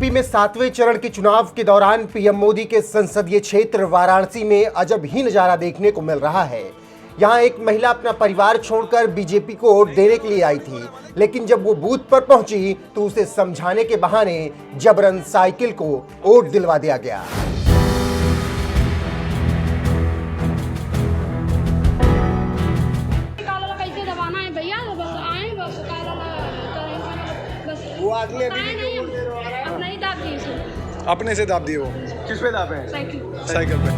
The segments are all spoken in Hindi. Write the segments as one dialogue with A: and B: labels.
A: यूपी में 7वें चरण के चुनाव के दौरान पीएम मोदी के संसदीय क्षेत्र वाराणसी में अजब ही नजारा देखने को मिल रहा है। यहां एक महिला अपना परिवार छोड़कर बीजेपी को वोट देने के लिए आई थी, लेकिन जब वो बूथ पर पहुंची तो उसे समझाने के बहाने जबरन साइकिल को वोट दिलवा दिया गया।
B: वो आदमी अभी
C: नहीं दाब दी इसे।
D: अपने से दाब दिए। वो
B: किस पे दाबे हैं?
D: साइकिल पे।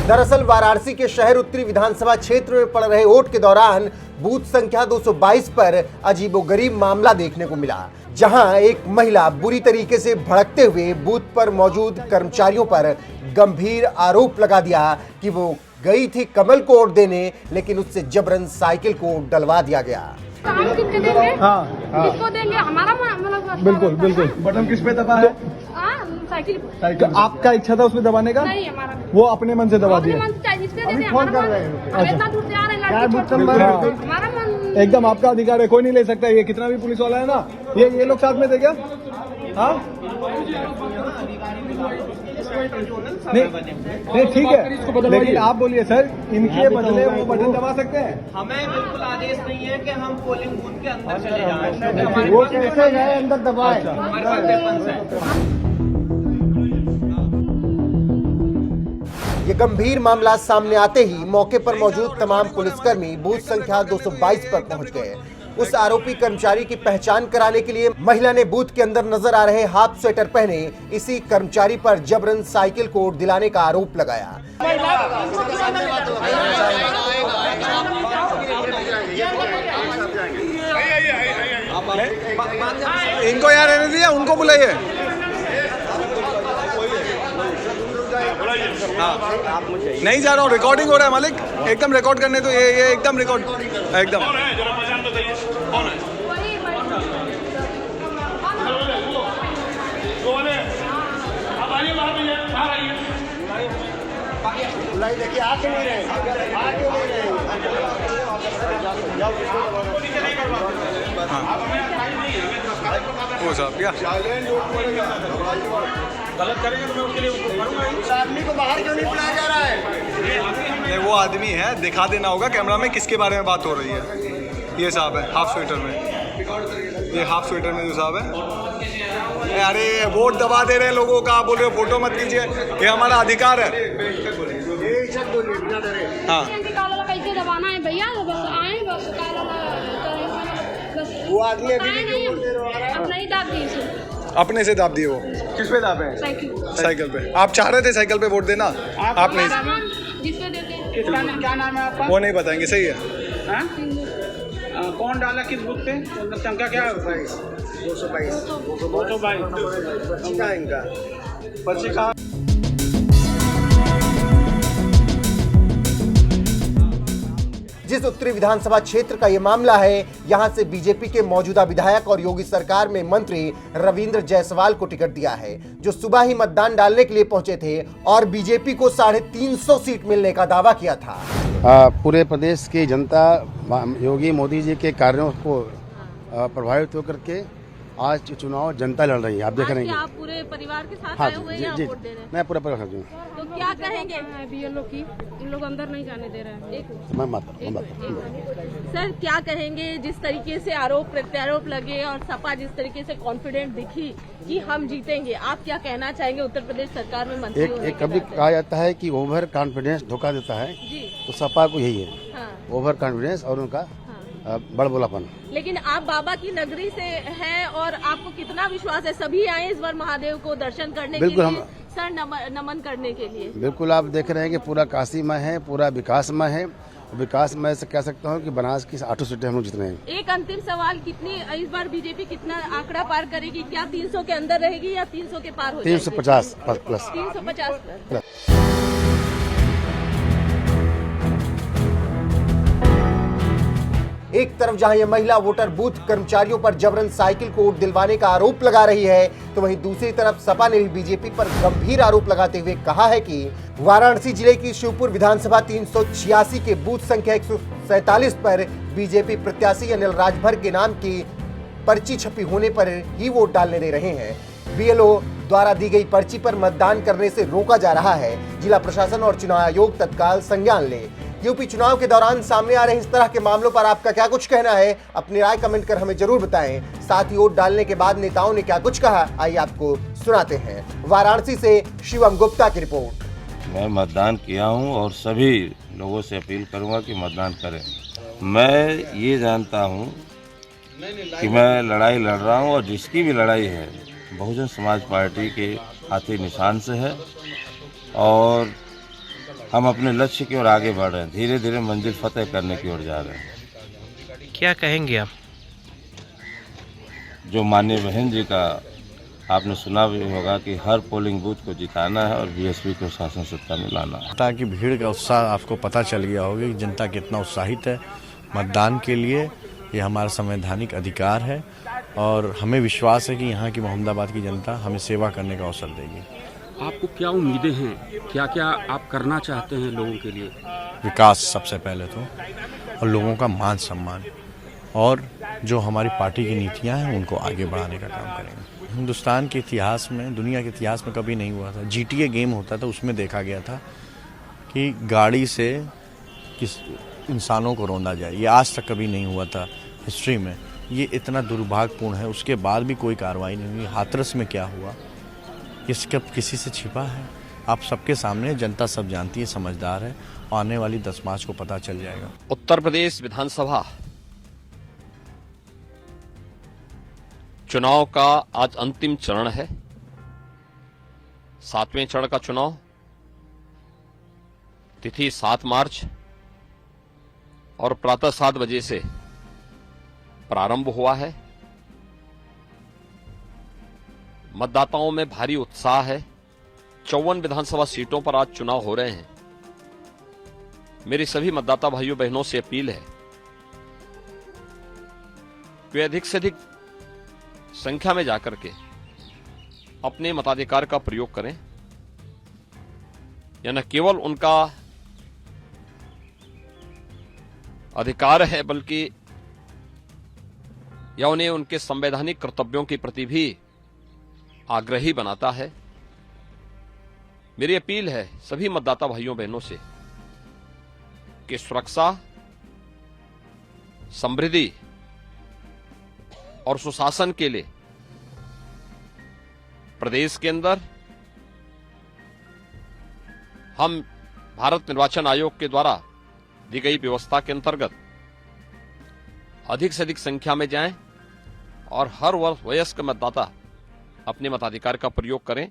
A: दरअसल वाराणसी के शहर उत्तरी विधानसभा क्षेत्र में पड़ रहे वोट के दौरान बूथ संख्या 222 पर अजीबोगरीब मामला देखने को मिला, जहां एक महिला बुरी तरीके से भड़कते हुए बूथ पर मौजूद कर्मचारियों पर गंभीर आरोप लगा दिया कि वो गई थी कमल को वोट देने, लेकिन उससे जबरन साइकिल को डलवा दिया गया।
C: हम किसको देंगे? किसको देंगे? हमारा
B: बिल्कुल बिल्कुल। बटन किस पे दबा है?
C: साइकिल।
B: तो आपका इच्छा था उसमें दबाने का?
C: नहीं, हमारा
B: वो अपने मन से दबा दिया।
C: फोन कर रहे हैं। इतना दूर से आ रहे हैं, हमारा मन
B: एकदम आपका अधिकार है, कोई नहीं ले सकता। ये कितना भी पुलिस वाला है ना, ये लोग साथ में थे क्या? हाँ नहीं ठीक है, लेकिन आप बोलिए सर, इनके बदले वो बटन दबा सकते हैं?
E: हमें बिल्कुल आदेश नहीं है कि हम पोलिंग बूथ के अंदर चले जाएं।
B: वो कैसे गए अंदर दबाए?
E: हमारे पास वेपन्स है।
A: ये गंभीर मामला सामने आते ही मौके पर मौजूद तमाम पुलिसकर्मी बूथ संख्या 222 पर पहुंच गए। उस आरोपी कर्मचारी की पहचान कराने के लिए महिला ने बूथ के अंदर नजर आ रहे हाफ स्वेटर पहने इसी कर्मचारी पर जबरन साइकिल को दिलाने का आरोप लगाया।
D: इनको यहाँ रहने दिया, उनको बुलाइए। हाँ नहीं जा रहा हूँ, रिकॉर्डिंग हो रहा है मालिक, एकदम रिकॉर्ड करने तो ये एकदम रिकॉर्ड एकदम।
B: देखिए आ क्यों नहीं रहे?
D: वो साहब क्या
B: गलत करेंगे तो मैं उसके लिए करूंगा। उस आदमी को बाहर क्यों नहीं बुलाया जा रहा है?
D: नहीं, वो आदमी है, दिखा देना होगा कैमरा में किसके बारे में बात हो रही है। ये साहब है हाफ स्वेटर में, ये हाफ स्वेटर में जो साहब है। अरे वोट दबा दे रहे हैं लोगों का, आप बोल रहे हो फोटो मत कीजिए, ये हमारा अधिकार है। हाँ
C: कैसे दबाना है भैया? बस आए, बस
B: वो आदमी अभी
C: नहीं दाब दी इसे।
D: अपने से दाब दिए। वो
B: किस पे दाबे हैं?
D: साइकिल पे। आप चाह रहे थे साइकिल पे वोट देना, आप नहीं।
C: जिसको देते हैं।
E: किसका क्या नाम है आपका?
D: वो नहीं बताएंगे, सही है।
E: कौन डाला किस बुक पे? संख्या क्या है?
B: 222
E: 222।
B: इनका पर्ची का।
A: जिस उत्तरी विधानसभा क्षेत्र का ये मामला है, यहां से बीजेपी के मौजूदा विधायक और योगी सरकार में मंत्री रविंद्र जायसवाल को टिकट दिया है, जो सुबह ही मतदान डालने के लिए पहुंचे थे और बीजेपी को 350 सीट मिलने का दावा किया था।
F: पूरे प्रदेश की जनता योगी मोदी जी के कार्यों को प्रभावित होकर के आज चुनाव जनता लड़ रही है। आप देख रहे हैं।
G: आप पूरे परिवार के साथ
F: हाँ
G: आए हुए हैं
F: जी,
G: वोट देने?
F: मैं पूरा परिवार हूँ।
G: तो क्या कहेंगे?
C: अभी ये लोग इन लोग अंदर नहीं जाने दे रहे हैं।
F: मैं बात
G: सर क्या कहेंगे, जिस तरीके से आरोप प्रत्यारोप लगे और सपा जिस तरीके से कॉन्फिडेंट दिखी कि हम जीतेंगे, आप क्या कहना चाहेंगे उत्तर प्रदेश सरकार में मंत्री होने
F: एक
G: के
F: कभी
G: नाते?
F: कहा जाता है कि ओवर कॉन्फिडेंस धोखा देता है,
G: जी
F: तो सपा को यही है,
G: हाँ,
F: ओवर कॉन्फिडेंस और उनका बड़बोलापन।
G: लेकिन आप बाबा की नगरी से हैं और आपको कितना विश्वास है? सभी आए इस बार महादेव को दर्शन करने के
F: बिल्कुल,
G: लिए, सर नमन करने के लिए।
F: बिल्कुल आप देख रहे हैं कि पूरा काशीमय है, पूरा विकासमय है। विकासमय से कह सकता हूँ कि बनारस की 8 सीटें हम लोग जीत रहे हैं।
G: एक अंतिम सवाल, कितनी इस बार बीजेपी कितना आंकड़ा पार करेगी? क्या 300 के अंदर रहेगी या 300 के पार हो जाएगी?
F: 350 प्लस।
G: 350 प्लस।
A: एक तरफ जहां यह महिला वोटर बूथ कर्मचारियों पर जबरन साइकिल को वोट दिलवाने का आरोप लगा रही है, तो वहीं दूसरी तरफ सपा ने भी बीजेपी पर गंभीर आरोप लगाते हुए कहा है कि वाराणसी जिले की शिवपुर विधानसभा 386 के बूथ संख्या 147 पर बीजेपी प्रत्याशी अनिल राजभर के नाम की पर्ची छपी होने पर ही वोट डालने दे रहे हैं। बीएलओ द्वारा दी गई पर्ची पर मतदान करने से रोका जा रहा है। जिला प्रशासन और चुनाव आयोग तत्काल संज्ञान ले। यूपी चुनाव के दौरान सामने आ रहे इस तरह के मामलों पर आपका क्या कुछ कहना है? अपनी राय कमेंट कर हमें जरूर बताएं। साथ ही वोट डालने के बाद नेताओं ने क्या कुछ कहा, आइए आपको सुनाते हैं। वाराणसी से शिवम गुप्ता की रिपोर्ट।
H: मैं मतदान किया हूं और सभी लोगों से अपील करूंगा कि मतदान करें। मैं ये जानता हूं कि मैं लड़ाई लड़ रहा हूं और जिसकी भी लड़ाई है बहुजन समाज पार्टी के हाथी निशान से है और हम अपने लक्ष्य की ओर आगे बढ़ रहे हैं। धीरे धीरे मंजिल फतेह करने की ओर जा रहे हैं।
I: क्या कहेंगे आप?
H: जो माननीय बहन जी का आपने सुना भी होगा कि हर पोलिंग बूथ को जिताना है और बीएसपी को शासन सत्ता में लाना है।
J: ताकि भीड़ का उत्साह आपको पता चल गया होगा कि जनता कितना उत्साहित है मतदान के लिए। ये हमारा संवैधानिक अधिकार है और हमें विश्वास है कि यहाँ की मोहम्मदाबाद की जनता हमें सेवा करने का अवसर देगी।
I: आपको क्या उम्मीदें हैं? क्या क्या आप करना चाहते हैं लोगों के लिए?
J: विकास सबसे पहले तो, और लोगों का मान सम्मान, और जो हमारी पार्टी की नीतियाँ हैं उनको आगे बढ़ाने का काम करेंगे। हिंदुस्तान के इतिहास में, दुनिया के इतिहास में कभी नहीं हुआ था। GTA गेम होता था, उसमें देखा गया था कि गाड़ी से किस इंसानों को रौंदा जाए। ये आज तक कभी नहीं हुआ था हिस्ट्री में। ये इतना दुर्भाग्यपूर्ण है। उसके बाद भी कोई कार्रवाई नहीं हुई। हाथरस में क्या हुआ, इसका किसी से छिपा है? आप सबके सामने, जनता सब जानती है, समझदार है। आने वाली 10 मार्च को पता चल जाएगा।
K: उत्तर प्रदेश विधानसभा चुनाव का आज अंतिम चरण है। 7वें चरण का चुनाव तिथि 7 मार्च और प्रातः 7 बजे से प्रारंभ हुआ है। मतदाताओं में भारी उत्साह है। 54 विधानसभा सीटों पर आज चुनाव हो रहे हैं। मेरी सभी मतदाता भाइयों बहनों से अपील है वे अधिक से अधिक संख्या में जाकर के अपने मताधिकार का प्रयोग करें। यह न केवल उनका अधिकार है बल्कि यह उन्हें उनके संवैधानिक कर्तव्यों के प्रति भी आग्रही बनाता है। मेरी अपील है सभी मतदाता भाइयों बहनों से कि सुरक्षा, समृद्धि और सुशासन के लिए प्रदेश के अंदर हम भारत निर्वाचन आयोग के द्वारा दी गई व्यवस्था के अंतर्गत अधिक से अधिक संख्या में जाएं और हर वयस्क मतदाता अपने मताधिकार का प्रयोग करें।